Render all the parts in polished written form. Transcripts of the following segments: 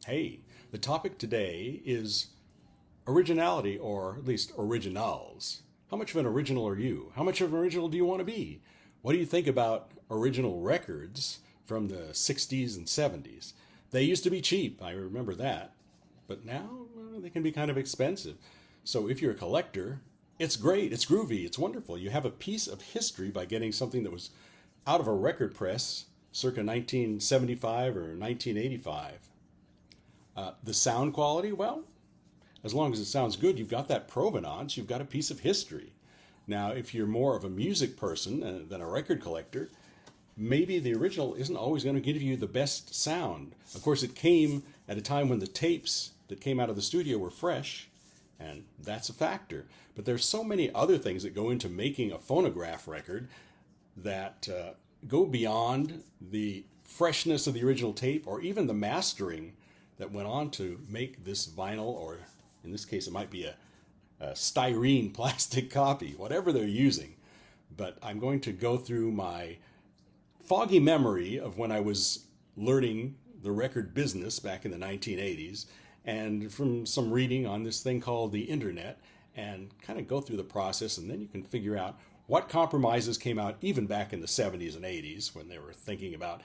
Hey, the topic today is originality, or at least originals. How much of an original are you? How much of an original do you want to be? What do you think about original records from the 60s and 70s? They used to be cheap, I remember that. But now they can be kind of expensive. So if you're a collector, it's great, it's groovy, it's wonderful. You have a piece of history by getting something that was out of a record press circa 1975 or 1985. The sound quality, well, as long as it sounds good, you've got that provenance, you've got a piece of history. Now, if you're more of a music person than a record collector, maybe the original isn't always going to give you the best sound. Of course, it came at a time when the tapes that came out of the studio were fresh, and that's a factor. But there's so many other things that go into making a phonograph record that go beyond the freshness of the original tape or even the mastering that went on to make this vinyl, or in this case, it might be a styrene plastic copy, whatever they're using. But I'm going to go through my foggy memory of when I was learning the record business back in the 1980s, and from some reading on this thing called the internet, and kind of go through the process, and then you can figure out what compromises came out even back in the 70s and 80s when they were thinking about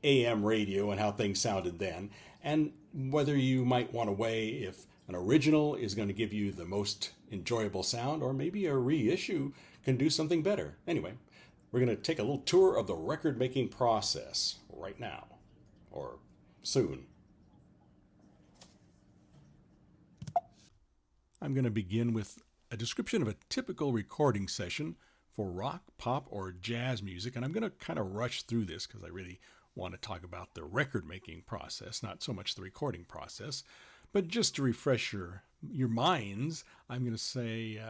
AM radio and how things sounded then, and whether you might want to weigh if an original is going to give you the most enjoyable sound, or maybe a reissue can do something better. Anyway, we're going to take a little tour of the record making process right now, or soon. I'm going to begin with a description of a typical recording session for rock, pop, or jazz music, and I'm going to kind of rush through this because I really want to talk about the record making process, not so much the recording process. But just to refresh your minds, I'm going to say,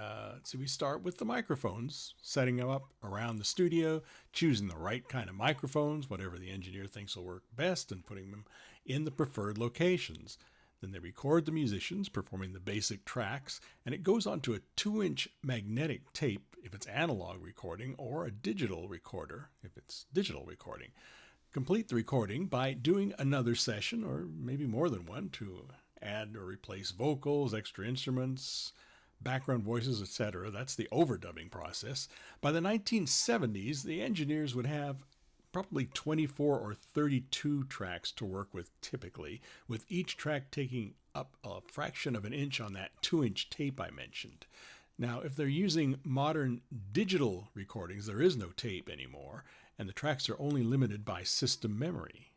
so we start with the microphones, setting them up around the studio, choosing the right kind of microphones, whatever the engineer thinks will work best, and putting them in the preferred locations. Then they record the musicians performing the basic tracks, and it goes onto a 2-inch magnetic tape if it's analog recording, or a digital recorder if it's digital recording. Complete the recording by doing another session, or maybe more than one, to add or replace vocals, extra instruments, background voices, etc. That's the overdubbing process. By the 1970s, the engineers would have probably 24 or 32 tracks to work with typically, with each track taking up a fraction of an inch on that 2-inch tape I mentioned. Now, if they're using modern digital recordings, there is no tape anymore, and the tracks are only limited by system memory.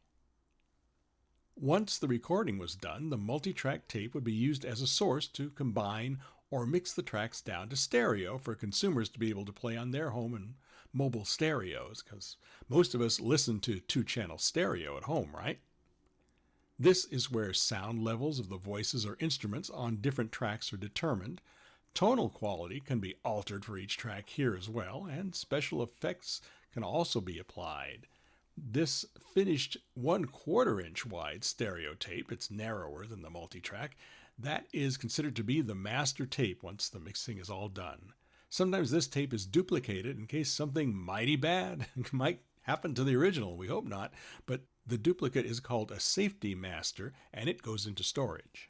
Once the recording was done, the multi-track tape would be used as a source to combine or mix the tracks down to stereo for consumers to be able to play on their home and mobile stereos, because most of us listen to 2-channel stereo at home, right? This is where sound levels of the voices or instruments on different tracks are determined. Tonal quality can be altered for each track here as well, and special effects can also be applied. This finished 1/4 inch wide stereo tape, it's narrower than the multi-track, that is considered to be the master tape once the mixing is all done. Sometimes this tape is duplicated in case something mighty bad might happen to the original. We hope not, but the duplicate is called a safety master, and it goes into storage.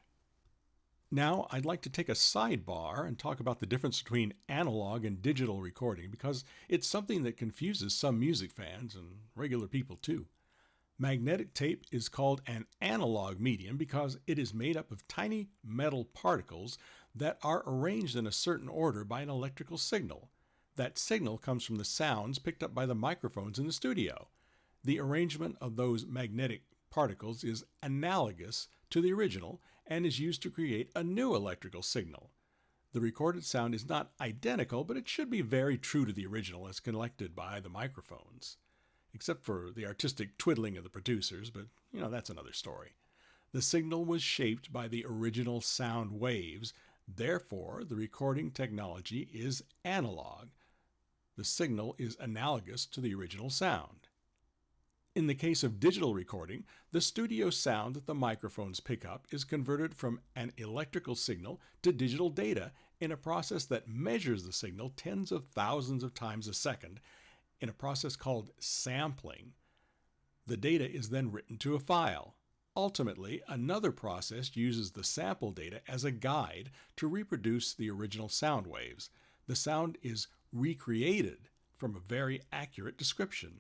Now, I'd like to take a sidebar and talk about the difference between analog and digital recording, because it's something that confuses some music fans and regular people too. Magnetic tape is called an analog medium because it is made up of tiny metal particles that are arranged in a certain order by an electrical signal. That signal comes from the sounds picked up by the microphones in the studio. The arrangement of those magnetic particles is analogous to the original and is used to create a new electrical signal. The recorded sound is not identical, but it should be very true to the original as collected by the microphones, except for the artistic twiddling of the producers, but that's another story. The signal was shaped by the original sound waves, therefore the recording technology is analog. The signal is analogous to the original sound. In the case of digital recording, the studio sound that the microphones pick up is converted from an electrical signal to digital data in a process that measures the signal tens of thousands of times a second in a process called sampling. The data is then written to a file. Ultimately, another process uses the sample data as a guide to reproduce the original sound waves. The sound is recreated from a very accurate description.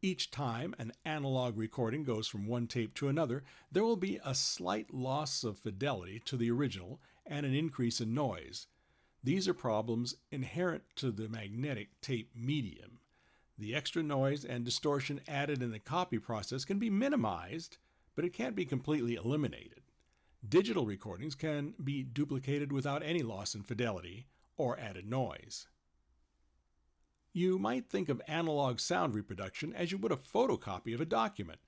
Each time an analog recording goes from one tape to another, there will be a slight loss of fidelity to the original and an increase in noise. These are problems inherent to the magnetic tape medium. The extra noise and distortion added in the copy process can be minimized, but it can't be completely eliminated. Digital recordings can be duplicated without any loss in fidelity or added noise. You might think of analog sound reproduction as you would a photocopy of a document.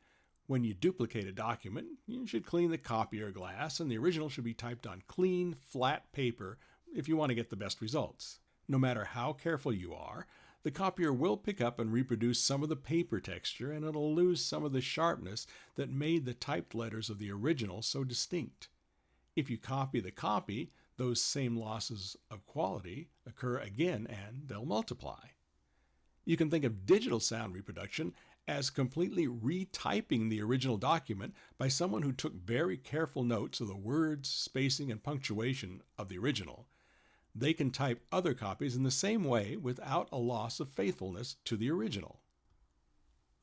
When you duplicate a document, you should clean the copier glass, and the original should be typed on clean, flat paper if you want to get the best results. No matter how careful you are, the copier will pick up and reproduce some of the paper texture, and it'll lose some of the sharpness that made the typed letters of the original so distinct. If you copy the copy, those same losses of quality occur again and they'll multiply. You can think of digital sound reproduction as completely retyping the original document by someone who took very careful notes of the words, spacing, and punctuation of the original. They can type other copies in the same way without a loss of faithfulness to the original.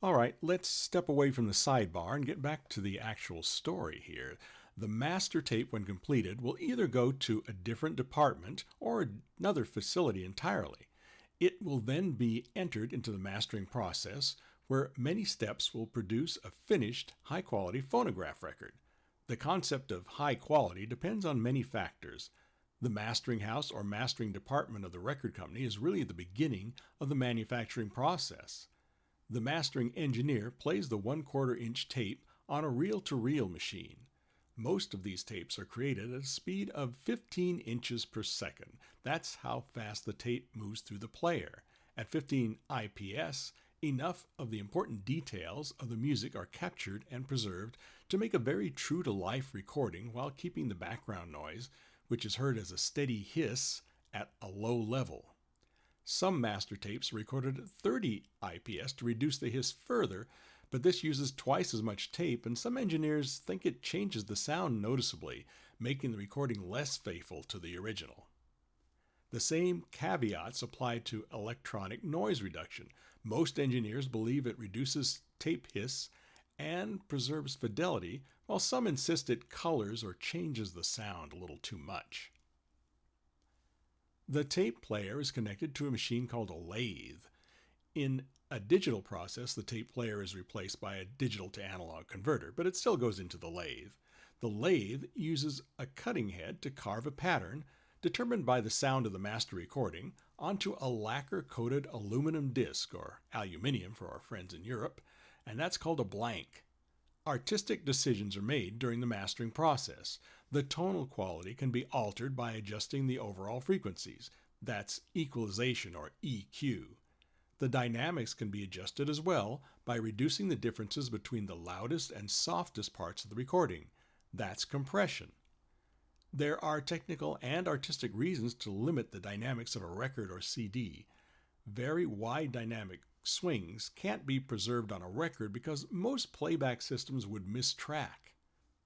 All right, let's step away from the sidebar and get back to the actual story here. The master tape, when completed, will either go to a different department or another facility entirely. It will then be entered into the mastering process, where many steps will produce a finished, high-quality phonograph record. The concept of high quality depends on many factors. The mastering house or mastering department of the record company is really the beginning of the manufacturing process. The mastering engineer plays the 1/4 inch tape on a reel-to-reel machine. Most of these tapes are created at a speed of 15 inches per second. That's how fast the tape moves through the player. At 15 IPS, enough of the important details of the music are captured and preserved to make a very true-to-life recording while keeping the background noise, which is heard as a steady hiss, at a low level. Some master tapes are recorded at 30 IPS to reduce the hiss further, but this uses twice as much tape, and some engineers think it changes the sound noticeably, making the recording less faithful to the original. The same caveats apply to electronic noise reduction. Most engineers believe it reduces tape hiss and preserves fidelity, while some insist it colors or changes the sound a little too much. The tape player is connected to a machine called a lathe. In a digital process, the tape player is replaced by a digital to analog converter, but it still goes into the lathe. The lathe uses a cutting head to carve a pattern, determined by the sound of the master recording, onto a lacquer-coated aluminum disc, or aluminium for our friends in Europe, and that's called a blank. Artistic decisions are made during the mastering process. The tonal quality can be altered by adjusting the overall frequencies. That's equalization, or EQ. The dynamics can be adjusted as well by reducing the differences between the loudest and softest parts of the recording. That's compression. There are technical and artistic reasons to limit the dynamics of a record or CD. Very wide dynamic swings can't be preserved on a record because most playback systems would miss track.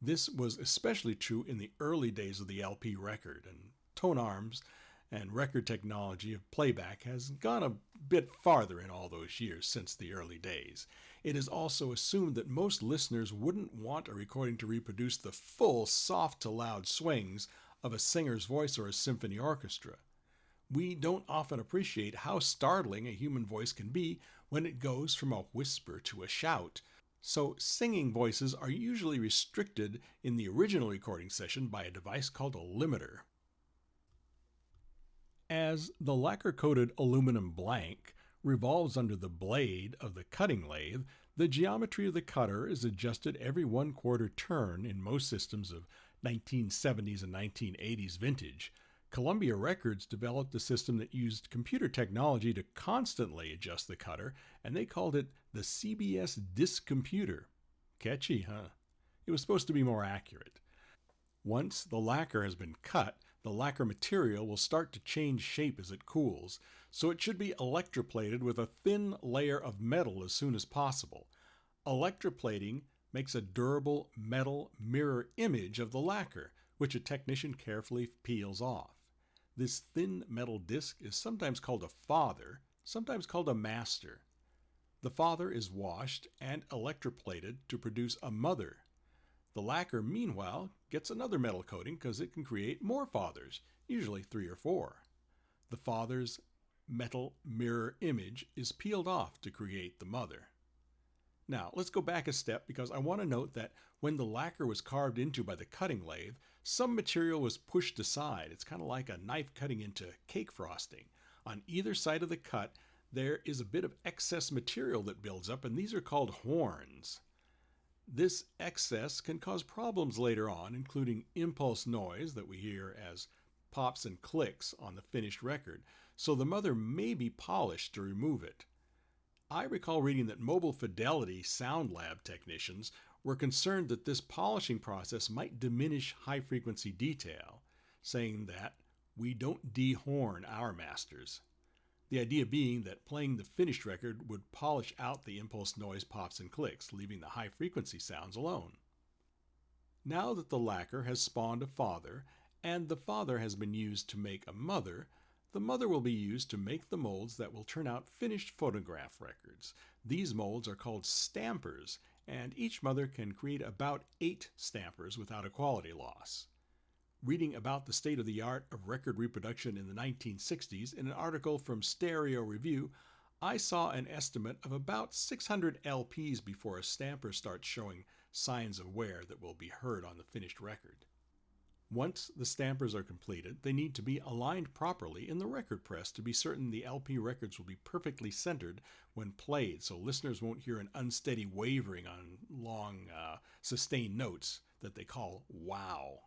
This was especially true in the early days of the LP record, and tone arms and record technology of playback has gone a bit farther in all those years since the early days. It is also assumed that most listeners wouldn't want a recording to reproduce the full soft to loud swings of a singer's voice or a symphony orchestra. We don't often appreciate how startling a human voice can be when it goes from a whisper to a shout. So singing voices are usually restricted in the original recording session by a device called a limiter. As the lacquer-coated aluminum blank revolves under the blade of the cutting lathe, the geometry of the cutter is adjusted every 1/4 turn in most systems of 1970s and 1980s vintage. Columbia Records developed a system that used computer technology to constantly adjust the cutter, and they called it the CBS Disc Computer. Catchy, huh? It was supposed to be more accurate. Once the lacquer has been cut, the lacquer material will start to change shape as it cools, so it should be electroplated with a thin layer of metal as soon as possible. Electroplating makes a durable metal mirror image of the lacquer, which a technician carefully peels off. This thin metal disc is sometimes called a father, sometimes called a master. The father is washed and electroplated to produce a mother. The lacquer, meanwhile, gets another metal coating because it can create more fathers, usually 3 or 4. The father's metal mirror image is peeled off to create the mother. Now, let's go back a step because I want to note that when the lacquer was carved into by the cutting lathe, some material was pushed aside. It's kind of like a knife cutting into cake frosting. On either side of the cut, there is a bit of excess material that builds up, and these are called horns. This excess can cause problems later on, including impulse noise that we hear as pops and clicks on the finished record, so the mother may be polished to remove it. I recall reading that Mobile Fidelity Sound Lab technicians were concerned that this polishing process might diminish high-frequency detail, saying that we don't dehorn our masters. The idea being that playing the finished record would polish out the impulse noise pops and clicks, leaving the high-frequency sounds alone. Now that the lacquer has spawned a father, and the father has been used to make a mother, the mother will be used to make the molds that will turn out finished phonograph records. These molds are called stampers, and each mother can create about 8 stampers without a quality loss. Reading about the state of the art of record reproduction in the 1960s in an article from Stereo Review, I saw an estimate of about 600 LPs before a stamper starts showing signs of wear that will be heard on the finished record. Once the stampers are completed, they need to be aligned properly in the record press to be certain the LP records will be perfectly centered when played, so listeners won't hear an unsteady wavering on long, sustained notes that they call wow.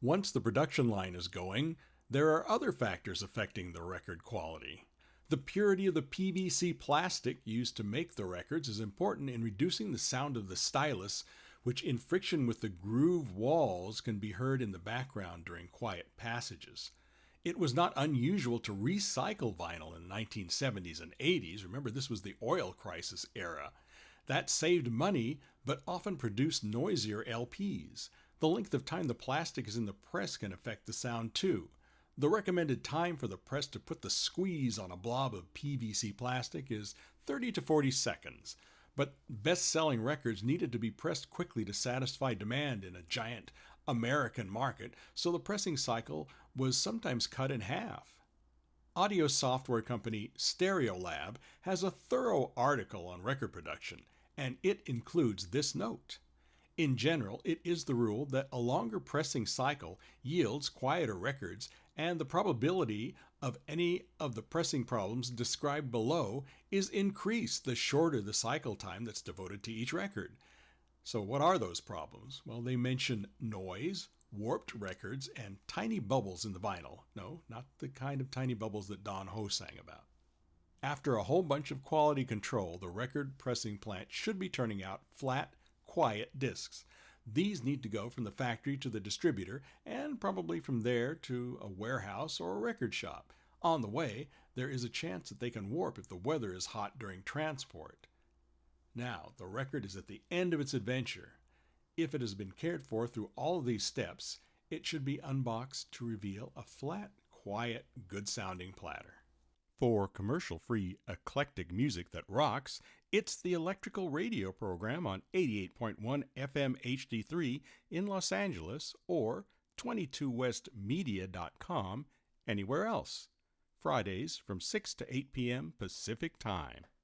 Once the production line is going, there are other factors affecting the record quality. The purity of the PVC plastic used to make the records is important in reducing the sound of the stylus, which in friction with the groove walls can be heard in the background during quiet passages. It was not unusual to recycle vinyl in the 1970s and 80s. Remember, this was the oil crisis era. That saved money, but often produced noisier LPs. The length of time the plastic is in the press can affect the sound too. The recommended time for the press to put the squeeze on a blob of PVC plastic is 30 to 40 seconds. But best-selling records needed to be pressed quickly to satisfy demand in a giant American market, so the pressing cycle was sometimes cut in half. Audio software company Stereolab has a thorough article on record production, and it includes this note. In general, it is the rule that a longer pressing cycle yields quieter records, and the probability of any of the pressing problems described below is increased the shorter the cycle time that's devoted to each record. So what are those problems? Well, they mention noise, warped records, and tiny bubbles in the vinyl. No, not the kind of tiny bubbles that Don Ho sang about. After a whole bunch of quality control, the record pressing plant should be turning out flat, quiet discs. These need to go from the factory to the distributor and probably from there to a warehouse or a record shop. On the way, there is a chance that they can warp if the weather is hot during transport. Now, the record is at the end of its adventure. If it has been cared for through all of these steps, it should be unboxed to reveal a flat, quiet, good-sounding platter. For commercial-free, eclectic music that rocks, it's the Electrical Radio program on 88.1 FM HD3 in Los Angeles or 22westmedia.com anywhere else. Fridays from 6 to 8 p.m. Pacific Time.